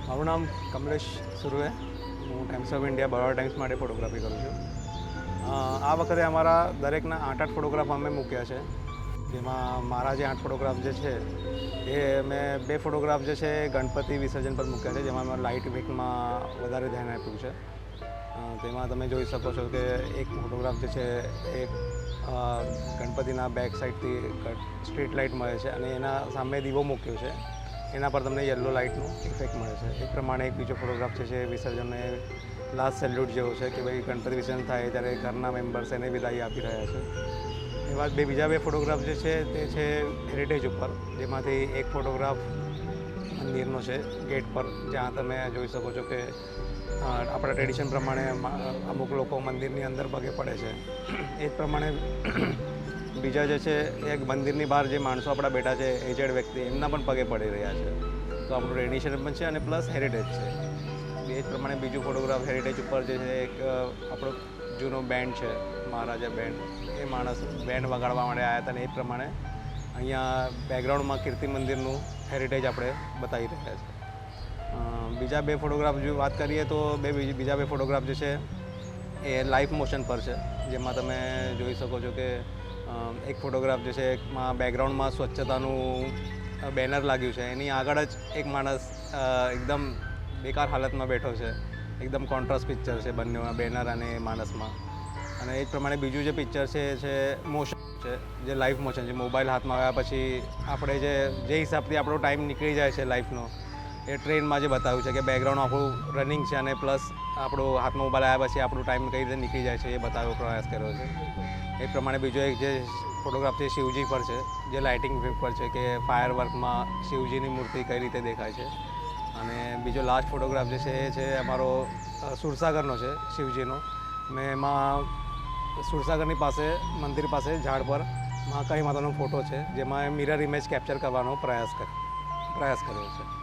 મારું નામ કમલેશ સુરવે, હું times of India Baroda times માટે ફોટોગ્રાફી કરું છું. આ વખતે અમારા દરેકના 8 ફોટોગ્રાફ અમે મૂક્યા છે, જેમાં મારા જે 8 ફોટોગ્રાફ જે છે એ મેં 2 ફોટોગ્રાફ જે છે ગણપતિ વિસર્જન પર મૂક્યા છે, જેમાં મેં લાઇટ ઇફેક્ટમાં વધારે ધ્યાન આપ્યું છે. તેમાં તમે જોઈ શકો છો કે એક ફોટોગ્રાફ જે છે એ ગણપતિના બેક સાઈડથી સ્ટ્રીટ લાઇટ મળે છે અને એના સામે દીવો મૂક્યો છે, એના પર તમને યલો લાઇટનું ઇફેક્ટ મળે છે. એ પ્રમાણે એક બીજો ફોટોગ્રાફ છે વિસર્જનને લાસ્ટ સેલ્યુટ જેવો છે કે ભાઈ ગણપતિ વિસર્જન થાય ત્યારે ઘરના મેમ્બર્સ એને વિદાય આપી રહ્યા છે. એવા બીજા 2 ફોટોગ્રાફ જે છે તે છે હેરિટેજ ઉપર, જેમાંથી એક ફોટોગ્રાફ મંદિરનો છે ગેટ પર, જ્યાં તમે જોઈ શકો છો કે આપણા ટ્રેડિશન પ્રમાણે અમુક લોકો મંદિરની અંદર પગે પડે છે. એ જ પ્રમાણે બીજા જે છે એક મંદિરની બહાર જે માણસો આપણા બેઠા છે એજેડ વ્યક્તિ, એમના પણ પગે પડી રહ્યા છે. તો આપણું ટ્રેડિશન પણ છે અને પ્લસ હેરિટેજ છે. એ જ પ્રમાણે બીજું ફોટોગ્રાફ હેરિટેજ ઉપર જે છે એક આપણો જૂનો બેન્ડ છે, મહારાજા બેન્ડ, એ માણસ બેન્ડ વગાડવા માટે આવ્યા હતા અને એ પ્રમાણે અહીંયા બેકગ્રાઉન્ડમાં કીર્તિ મંદિરનું હેરિટેજ આપણે બતાવી રહ્યા છે. બીજા 2 ફોટોગ્રાફ જો વાત કરીએ તો બીજા 2 ફોટોગ્રાફ જે છે એ લાઈવ મોશન પર છે, જેમાં તમે જોઈ શકો છો કે એક ફોટોગ્રાફ જે છે એમાં બેકગ્રાઉન્ડમાં સ્વચ્છતાનું બેનર લાગ્યું છે, એની આગળ જ એક માણસ એકદમ બેકાર હાલતમાં બેઠો છે. એકદમ કોન્ટ્રાસ્ટ પિક્ચર છે બંનેમાં, બેનર અને માણસમાં. અને એ જ પ્રમાણે બીજું જે પિક્ચર છે એ છે મોશન છે, જે લાઈવ મોશન છે. મોબાઈલ હાથમાં આવ્યા પછી આપણે જે હિસાબથી આપણો ટાઈમ નીકળી જાય છે લાઈફનો, એ ટ્રેનમાં જે બતાવ્યું છે કે બેકગ્રાઉન્ડ આપણું રનિંગ છે અને પ્લસ આપણું હાથમાં મોબાઈલ આવ્યા પછી આપણું ટાઈમ કઈ રીતે નીકળી જાય છે એ બતાવવાનો પ્રયાસ કર્યો છે. એ પ્રમાણે બીજો એક જે ફોટોગ્રાફ છે શિવજી પર છે, જે લાઇટિંગ પર છે કે ફાયર વર્કમાં શિવજીની મૂર્તિ કઈ રીતે દેખાય છે. અને બીજો લાસ્ટ ફોટોગ્રાફ જે છે એ છે અમારો સુરસાગરનો છે, શિવજીનો. મેં એમાં સુરસાગરની પાસે મંદિર પાસે ઝાડ પર મહાકાળી માતાનો ફોટો છે, જેમાં મિરર ઇમેજ કેપ્ચર કરવાનો પ્રયાસ કર્યો છે.